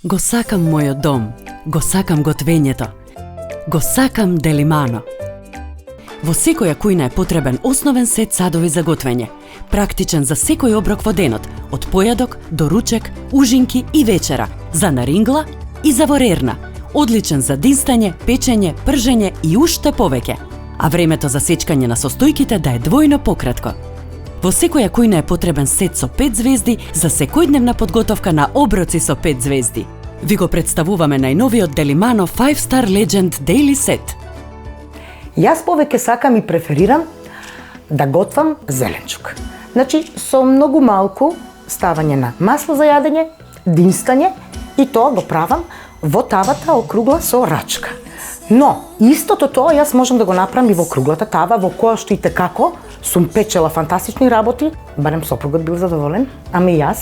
Го сакам мојот дом, го сакам готвењето, го сакам Делимано. Во секоја кујна е потребен основен сет садови за готвење, практичен за секој оброк во денот, од појадок до ручек, ужинки и вечера, за нарингла и за ворерна, одличен за динстање, печење, пржење и уште повеќе, а времето за сечкање на состојките да е двојно пократко. Во секоја кујна е потребен сет со 5 звезди за секојдневна подготовка на оброци со 5 звезди. Ви го представуваме најновиот Delimano 5 Star Legend Daily Set. Јас повеќе сакам и преферирам да готвам зеленчук. Значи, со многу малку ставање на масло за јадење, динстање и тоа го правам во тавата округла со рачка. Но, истото тоа јас можам да го направам и во круглата тава, во која што и како сум печела фантастични работи, барем сопругот бил задоволен, ами јас.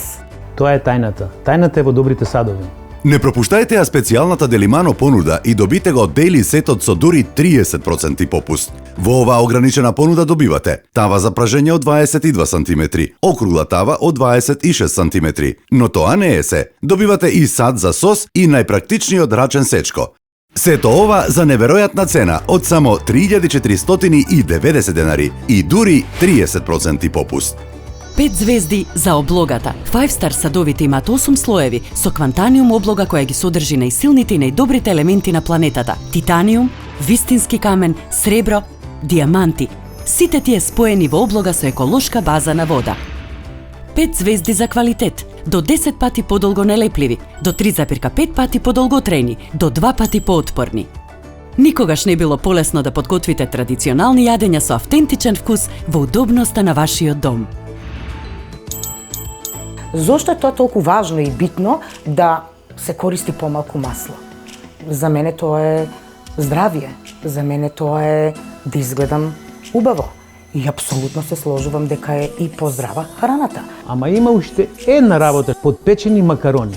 Тоа е тајната. Тајната е во добрите садови. Не пропуштајте ја специјалната Delimano понуда и добите го Daily Сетот со дури 30% попуст. Во оваа ограничена понуда добивате тава за пражење од 22 см, округла тава од 26 см. Но тоа не е се. Добивате и сад за сос и најпрактичниот рачен сечко. Сето ова за неверојатна цена од само 3490 денари и дури 30% попуст. 5 звезди за облогата. 5 Star садовите имаат 8 слоеви со квантаниум облога која ги содржи најсилните и најдобрите елементи на планетата. Титаниум, вистински камен, сребро, диаманти. Сите тие споени во облога со еколошка база на вода. 5 звезди за квалитет. До 10 пати подолго нелепливи, до 3,5 пати подолготрајни, до 2 пати поотпорни. Никогаш не било полесно да подготвите традиционални јадења со автентичен вкус во удобноста на вашиот дом. Зошто е тоа толку важно и битно да се користи помалку масло? За мене тоа е здравје, за мене тоа е да изгледам убаво. И апсолутно се сложувам дека е и поздрава храната. Ама има уште една работа, подпечени макарони.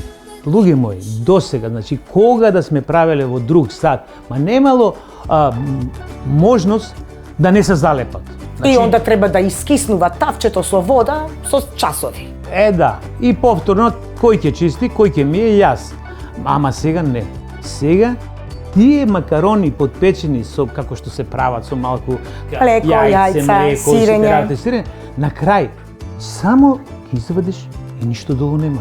Луѓе мои, досега, значи кога да сме правеле во друг сад, ма немало можност да не се залепат. Значи, и онда треба да искиснува тавчето со вода со часови. Да, и повторно кој ќе чисти, кој ќе мие, јас. Ама сега не. Сега тие макарони подпечени со како што се прават со малку јајца, сирење. На крај само ги извадиш и ништо долу нема.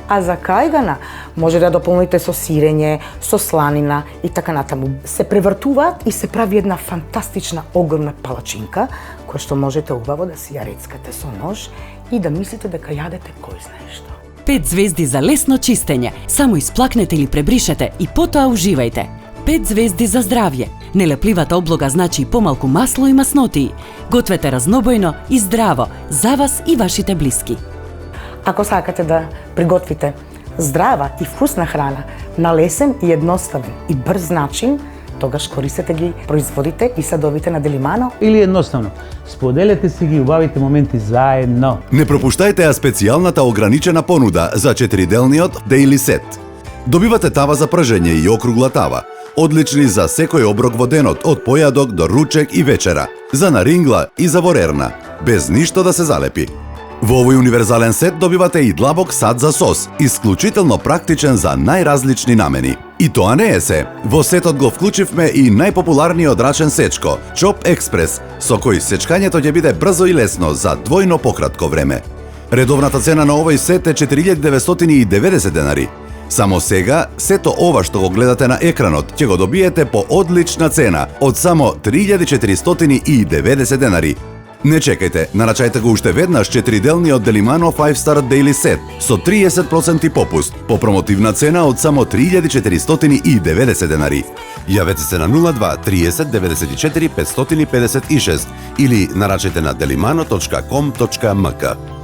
А за кајгана може да дополните со сирење, со сланина и така натаму. Се превртуваат и се прави една фантастична огромна палачинка која што можете убаво да си ја рецкате со нож и да мислите дека јадете кој знае што. 5 звезди за лесно чистење. Само исплакнете или пребришете и потоа уживајте. 5 звезди за здравје. Нелепливата облога значи и помалку масло и маснотии. Гответе разнобојно и здраво за вас и вашите блиски. Ако сакате да приготвите здрава и вкусна храна на лесен и едноставен и брз начин, тогаш користете ги производите и садовите на Delimano. Или едноставно, споделете си ги убавите моменти заедно. Не пропуштајте ја специјалната ограничена понуда за 4-делниот Daily Set. Добивате тава за пражење и округла тава, одлични за секој оброк во денот, од појадок до ручек и вечера, за нарингла и за ворерна, без ништо да се залепи. Во овој универзален сет добивате и длабок сад за сос, исклучително практичен за најразлични намени. И тоа не е се. Во сетот го вклучивме и најпопуларниот рачен сечко, Chop Express, со кој сечкањето ќе биде брзо и лесно за двојно пократко време. Редовната цена на овој сет е 4990 денари. Само сега, сето ова што го гледате на екранот, ќе го добиете по одлична цена од само 3490 денари. Не чекајте, нарачајте го уште веднаш 4-делниот Delimano 5 Star Daily Set со 30% попуст по промотивна цена од само 3490 денари. Јавете се на 02 30 94 556 или нарачајте на delimano.com.mk.